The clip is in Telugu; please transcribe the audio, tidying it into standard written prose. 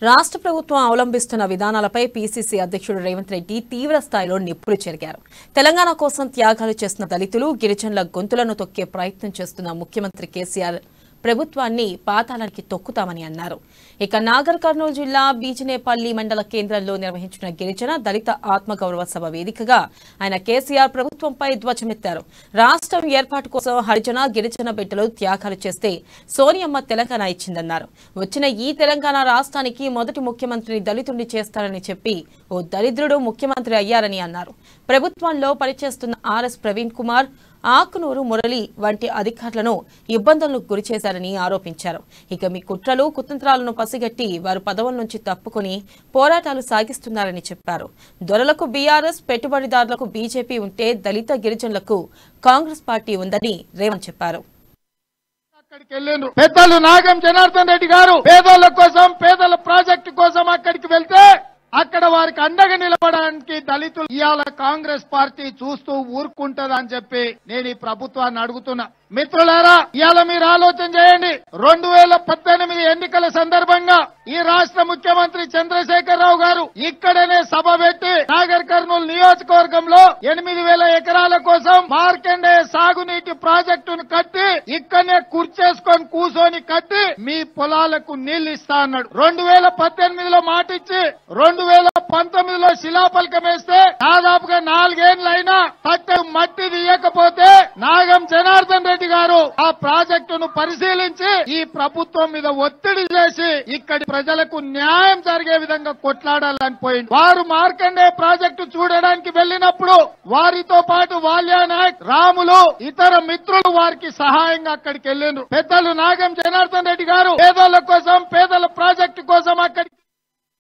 రాష్ట్ర ప్రభుత్వం అవలంబిస్తున్న విధానాలపై పీసీసీ అధ్యక్షుడు రేవంత్ రెడ్డి తీవ్ర స్థాయిలో నిప్పులు చెరిగారు. తెలంగాణ కోసం త్యాగాలు చేస్తున్న దళితులు, గిరిజనుల గొంతులను తొక్కే ప్రయత్నం చేస్తున్న ముఖ్యమంత్రి కేసీఆర్ ప్రభుత్వాన్ని పాతాళానికి తొక్కుతామని అన్నారు. ఇక నాగర్ కర్నూలు జిల్లా బీజినేపల్లి మండల కేంద్రంలో నిర్వహించిన గిరిజన దళిత ఆత్మగౌరవ సభ వేదికగా ఆయన కేసీఆర్ ప్రభుత్వంపై ధ్వజమెత్తారు. రాష్ట్రం ఏర్పాటు కోసం హరిజన గిరిజన బిడ్డలు త్యాగాలు చేస్తే సోనియమ్మ తెలంగాణ ఇచ్చిందన్నారు. వచ్చిన ఈ తెలంగాణ రాష్ట్రానికి మొదటి ముఖ్యమంత్రిని దళితుడిని చేస్తారని చెప్పి ఓ దరిద్రుడు ముఖ్యమంత్రి అయ్యారని అన్నారు. ప్రభుత్వంలో పనిచేస్తున్న ఆర్ఎస్ ప్రవీణ్ కుమార్, ఆకునూరు మురళి వంటి అధికారులను ఇబ్బందులకు గురిచేశారని ఆరోపించారు. ఇక మీ కుట్రలు కుతంత్రాలను పసిగట్టి వారు పదవుల నుంచి తప్పుకుని పోరాటాలు సాగిస్తున్నారని చెప్పారు. దొరలకు బీఆర్ఎస్, పెట్టుబడిదారులకు బీజేపీ ఉంటే దళిత గిరిజనులకు కాంగ్రెస్ పార్టీ ఉందని రేవంత్ చెప్పారు. పెద్దలు నాగం జనార్దన్ రెడ్డి గారు పేదోళ్ల కోసం, పేదల ప్రాజెక్టు కోసం అక్కడికి వెళ్తే అక్కడ వారికి అండగా నిలబడడానికి దళితులు ఇవాళ కాంగ్రెస్ పార్టీ చూస్తూ ఊరుకుంటదని చెప్పి నేను ఈ ప్రభుత్వాన్ని అడుగుతున్నా. మిత్రులారా, ఇవాళ మీరు ఆలోచన చేయండి. 2018 ఎన్నికల సందర్భంగా ఈ రాష్ట్ర ముఖ్యమంత్రి చంద్రశేఖరరావు గారు ఇక్కడనే సభ పెట్టి నాగర్ కర్నూలు నియోజకవర్గంలో 8,000 ఎకరాల కోసం మార్కండేయ సాగునీటి ప్రాజెక్టును కట్టి ఇక్కడనే కుర్చేసుకొని కూర్చొని కట్టి మీ పొలాలకు నీళ్లు ఇస్తా అన్నాడు. 2018లో మాటిచ్చి 2019లో శిలాఫలకం వేస్తే దాదాపుగా 4 ఏళ్లైనా తట్టె మట్టి తీయకపోతే నాగం జనార్దన్ రెడ్డి గారు ఆ ప్రాజెక్టును పరిశీలించి ఈ ప్రభుత్వం మీద ఒత్తిడి చేసి ఇక్కడి ప్రజలకు న్యాయం జరిగే విధంగా కొట్లాడాలని పోయింది. వారు మార్కండే ప్రాజెక్టు చూడడానికి వెళ్లినప్పుడు వారితో పాటు వాల్యానాయక్, రాములు, ఇతర మిత్రులు వారికి సహాయంగా అక్కడికి వెళ్లిండ్రు. పెద్దలు నాగం జనార్దన్ రెడ్డి గారు పేదల కోసం, పేదల ప్రాజెక్టు కోసం అక్కడికి